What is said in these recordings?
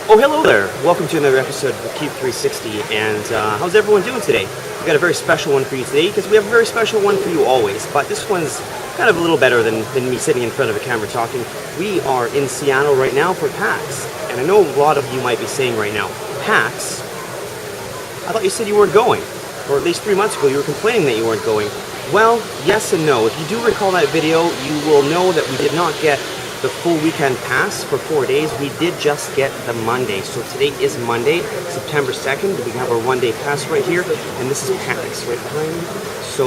Oh, hello there. Welcome to another episode of Cube 360. And how's everyone doing today? We've got a very special one for you today because we have a very special one for you always. But this one's kind of a little better than me sitting in front of a camera talking. We are in Seattle right now for PAX. And I know a lot of you might be saying right now, PAX? I thought you said you weren't going. Or at least 3 months ago you were complaining that you weren't going. Well, yes and no. If you do recall that video, you will know that we did not get the full weekend pass for 4 days. We did just get the Monday. So today is Monday, September 2nd. We have our 1 day pass right here, and this is PAX right behind me. So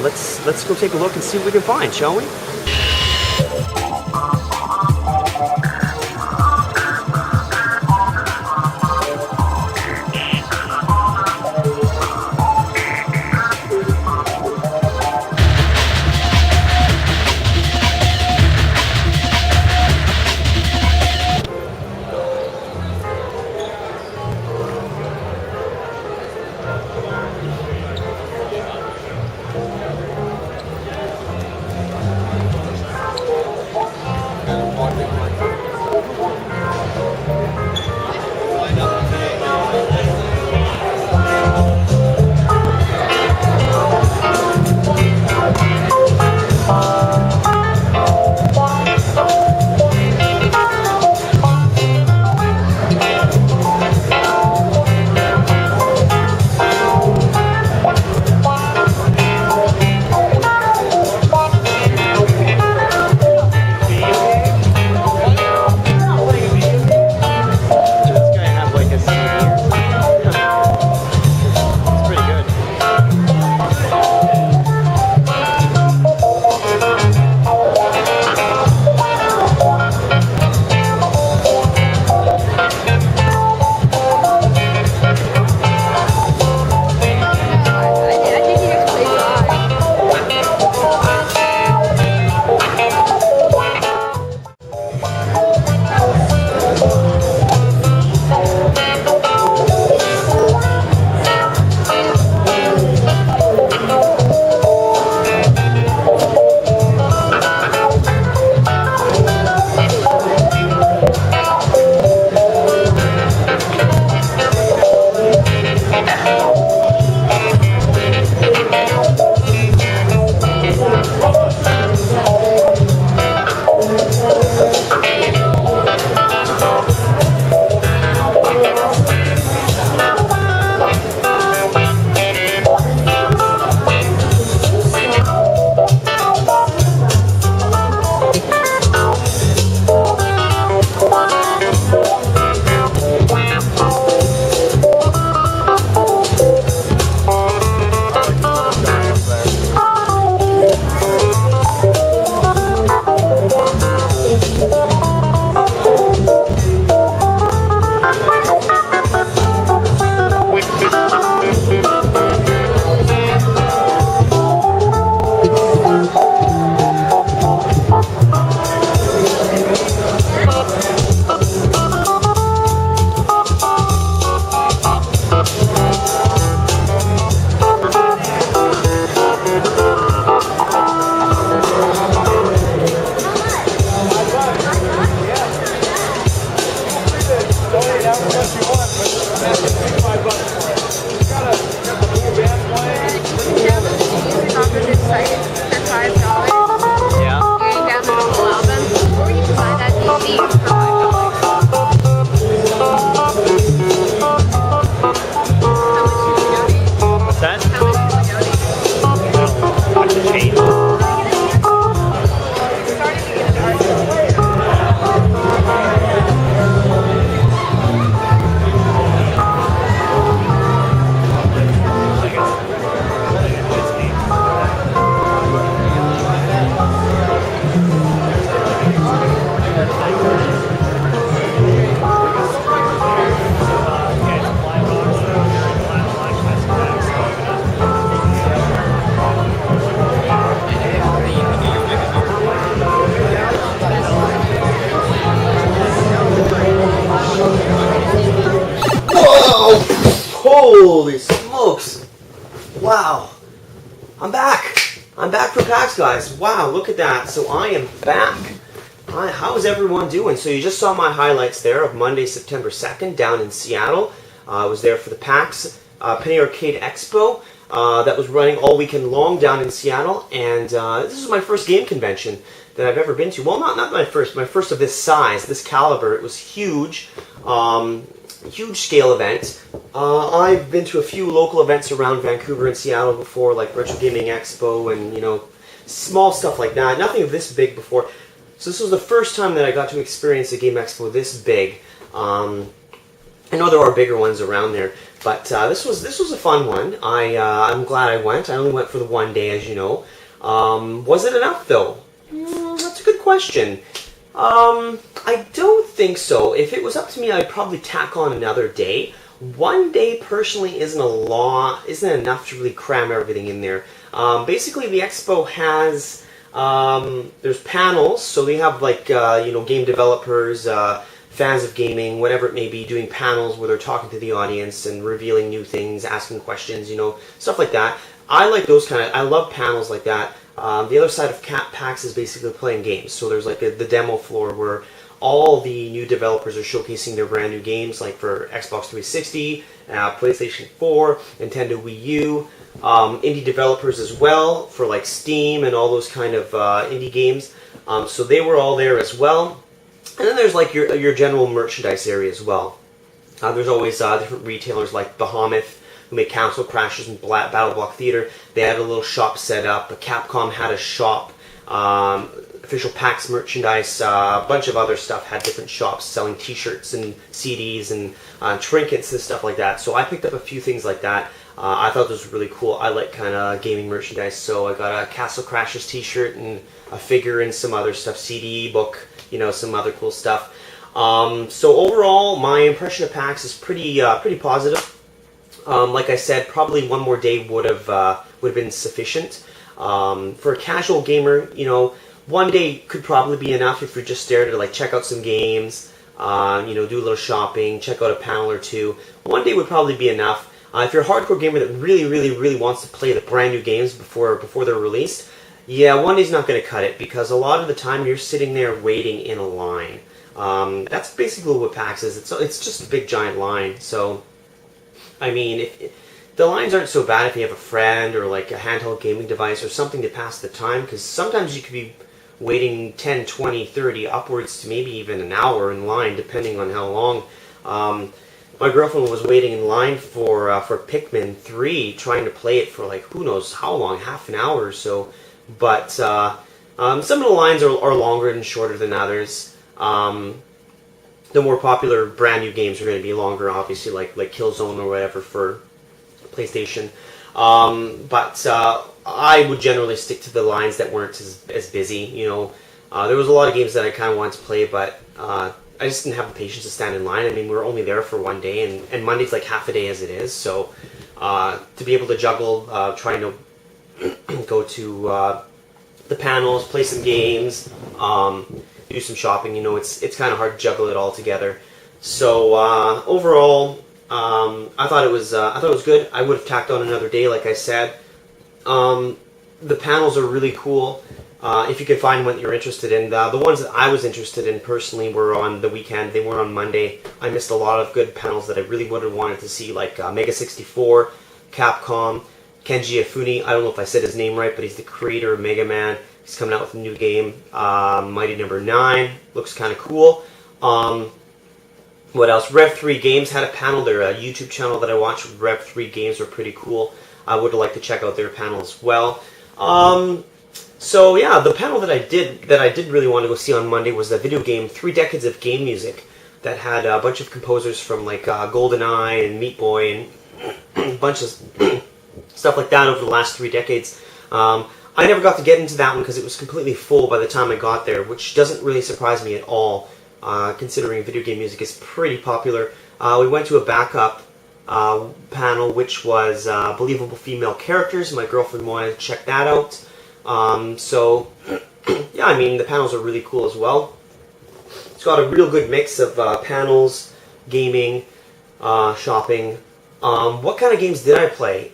let's go take a look and see what we can find, shall we? Holy smokes! Wow! I'm back! I'm back for PAX, guys. Wow, look at that. So I am back. Hi, how's everyone doing? So you just saw my highlights there of Monday, September 2nd down in Seattle. I was there for the PAX Penny Arcade Expo that was running all weekend long down in Seattle, and this is my first game convention that I've ever been to. Well, not my first of this size, this caliber. It was huge, huge scale event. I've been to a few local events around Vancouver and Seattle before, like Retro Gaming Expo and, you know, small stuff like that. Nothing of this big before. So this was the first time that I got to experience a Game Expo this big. I know there are bigger ones around there, but this was a fun one. I'm glad I went. I only went for the one day, as you know. Was it enough though? That's a good question. I don't think so. If it was up to me, I'd probably tack on another day. One day personally isn't enough to really cram everything in there. Basically, the expo has there's panels, so they have like you know, game developers, fans of gaming, whatever it may be, doing panels where they're talking to the audience and revealing new things, asking questions, you know, stuff like that. I like those I love panels like that. The other side of PAX is basically playing games. So there's like the demo floor where all the new developers are showcasing their brand new games, like for Xbox 360, PlayStation 4, Nintendo Wii U, indie developers as well for like Steam and all those kind of indie games. So they were all there as well. And then there's like your general merchandise area as well. There's always different retailers like Bahamut, who make Council Crashers and Battle Block Theater. They had a little shop set up. Capcom had a shop. Official PAX merchandise, a bunch of other stuff had different shops selling T-shirts and CDs and trinkets and stuff like that. So I picked up a few things like that. I thought this was really cool. I like kind of gaming merchandise, so I got a Castle Crashers T-shirt and a figure and some other stuff, CD, book, you know, some other cool stuff. So overall, my impression of PAX is pretty positive. Like I said, probably one more day would have been sufficient. For a casual gamer, you know, one day could probably be enough if you're just there to like check out some games, you know, do a little shopping, check out a panel or two. One day would probably be enough. If you're a hardcore gamer that really wants to play the brand new games before they're released, yeah, one day's not going to cut it, because a lot of the time you're sitting there waiting in a line. That's basically what PAX is. It's just a big giant line. So, I mean, if the lines aren't so bad if you have a friend or like a handheld gaming device or something to pass the time, because sometimes you could be waiting 10, 20, 30, upwards to maybe even an hour in line, depending on how long. My girlfriend was waiting in line for Pikmin 3, trying to play it for like who knows how long, half an hour or so. But some of the lines are longer and shorter than others. The more popular brand new games are going to be longer, obviously, like Killzone or whatever for PlayStation. But I would generally stick to the lines that weren't as busy. You know, there was a lot of games that I kind of wanted to play, but I just didn't have the patience to stand in line. I mean, we were only there for one day, and Monday's like half a day as it is. So to be able to juggle, trying to go to the panels, play some games, do some shopping, you know, it's kind of hard to juggle it all together. So overall, I thought it was good. I would have tacked on another day, like I said. The panels are really cool. If you could find one that you're interested in. The ones that I was interested in personally were on the weekend. They weren't on Monday. I missed a lot of good panels that I really would have wanted to see, like Mega 64, Capcom, Kenji Ifune. I don't know if I said his name right, but he's the creator of Mega Man. He's coming out with a new game, Mighty Number 9. Looks kind of cool. What else? Rev 3 Games had a panel. They're a YouTube channel that I watch. Rev 3 Games are pretty cool. I would like to check out their panel as well. So yeah, the panel that I did really want to go see on Monday was the video game 3 Decades of Game Music that had a bunch of composers from like GoldenEye and Meat Boy and a bunch of stuff like that over the last 3 decades. I never got to get into that one because it was completely full by the time I got there, which doesn't really surprise me at all, considering video game music is pretty popular. We went to a backup panel, which was Believable Female Characters. My girlfriend wanted to check that out. So, yeah, I mean, the panels are really cool as well. It's got a real good mix of panels, gaming, shopping. What kind of games did I play?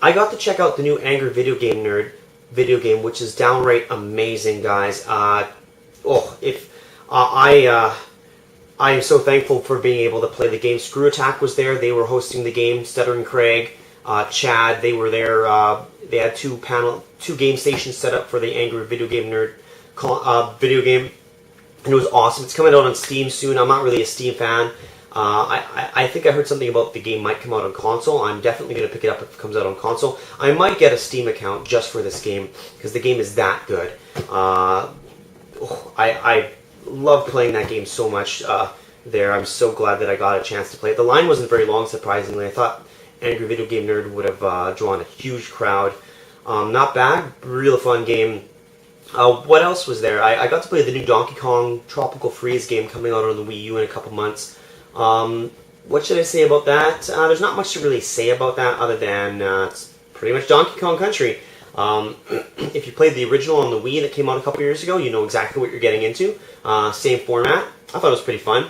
I got to check out the new Angry Video Game Nerd video game, which is downright amazing, guys. I am so thankful for being able to play the game. Screw Attack was there. They were hosting the game. Stuttering Craig, Chad, they were there. They had two game stations set up for the Angry Video Game Nerd video game, and it was awesome. It's coming out on Steam soon. I'm not really a Steam fan. I think I heard something about the game might come out on console. I'm definitely going to pick it up if it comes out on console. I might get a Steam account just for this game because the game is that good. I love playing that game so much there. I'm so glad that I got a chance to play it. The line wasn't very long, surprisingly. I thought Angry Video Game Nerd would have drawn a huge crowd. Not bad. Real fun game. What else was there? I got to play the new Donkey Kong Tropical Freeze game coming out on the Wii U in a couple months. What should I say about that? There's not much to really say about that other than it's pretty much Donkey Kong Country. If you played the original on the Wii that came out a couple years ago, you know exactly what you're getting into. Same format. I thought it was pretty fun.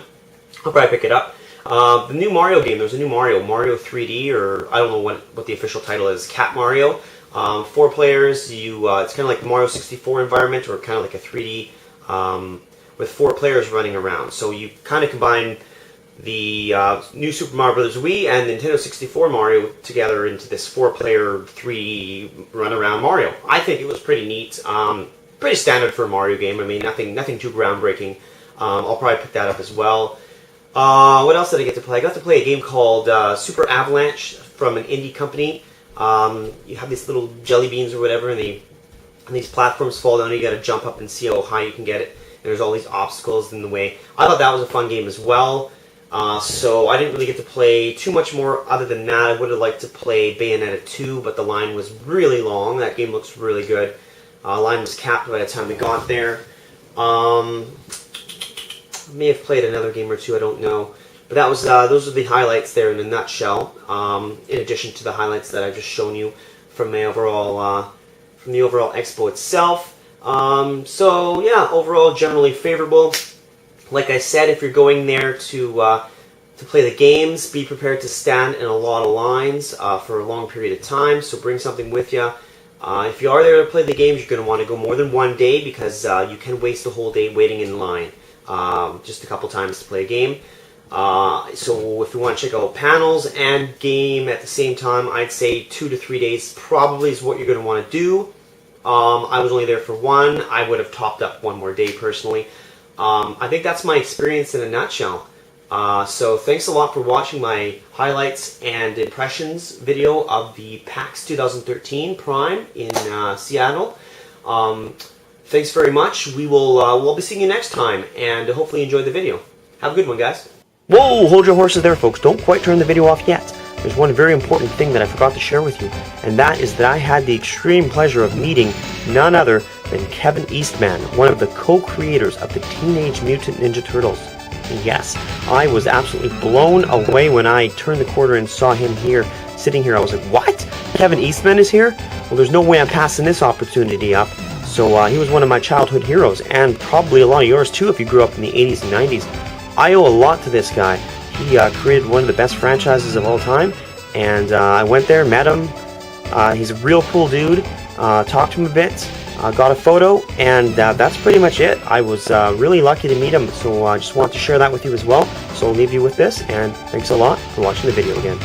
I'll probably pick it up. The new Mario game, there's a new Mario 3D, or I don't know what the official title is, Cat Mario. 4 players, it's kind of like the Mario 64 environment, or kind of like a 3D with 4 players running around. So you kind of combine the new Super Mario Bros. Wii and Nintendo 64 Mario together into this 4-player 3D run-around Mario. I think it was pretty neat. Pretty standard for a Mario game. I mean, nothing too groundbreaking. I'll probably pick that up as well. What else did I get to play? I got to play a game called Super Avalanche from an indie company. You have these little jelly beans or whatever, and these platforms fall down, and you got to jump up and see how high you can get it. And there's all these obstacles in the way. I thought that was a fun game as well. So I didn't really get to play too much more other than that. I would have liked to play Bayonetta 2, but the line was really long. That game looks really good. Line was capped by the time we got there. May have played another game or two, I don't know. But that was those are the highlights there in a nutshell. In addition to the highlights that I've just shown you from the overall expo itself. So yeah, overall generally favorable. Like I said, if you're going there to play the games, be prepared to stand in a lot of lines for a long period of time. So bring something with you. If you are there to play the games, you're going to want to go more than one day because you can waste a whole day waiting in line. Just a couple times to play a game. So if you want to check out panels and game at the same time, I'd say 2 to 3 days probably is what you're going to want to do. I was only there for one. I would have topped up one more day personally. I think that's my experience in a nutshell. So thanks a lot for watching my highlights and impressions video of the PAX 2013 Prime in Seattle. Thanks very much. We'll be seeing you next time, and hopefully you enjoyed the video. Have a good one, guys. Whoa, hold your horses there, folks. Don't quite turn the video off yet. There's one very important thing that I forgot to share with you, and that is that I had the extreme pleasure of meeting none other than Kevin Eastman, one of the co-creators of the Teenage Mutant Ninja Turtles. Yes, I was absolutely blown away when I turned the corner and saw him here, sitting here. I was like, what? Kevin Eastman is here? Well, there's no way I'm passing this opportunity up. So he was one of my childhood heroes, and probably a lot of yours too if you grew up in the 80s and 90s. I owe a lot to this guy. He created one of the best franchises of all time, and I went there, met him. He's a real cool dude. Talked to him a bit, got a photo, and that's pretty much it. I was really lucky to meet him, so I just want to share that with you as well. So I'll leave you with this, and thanks a lot for watching the video again.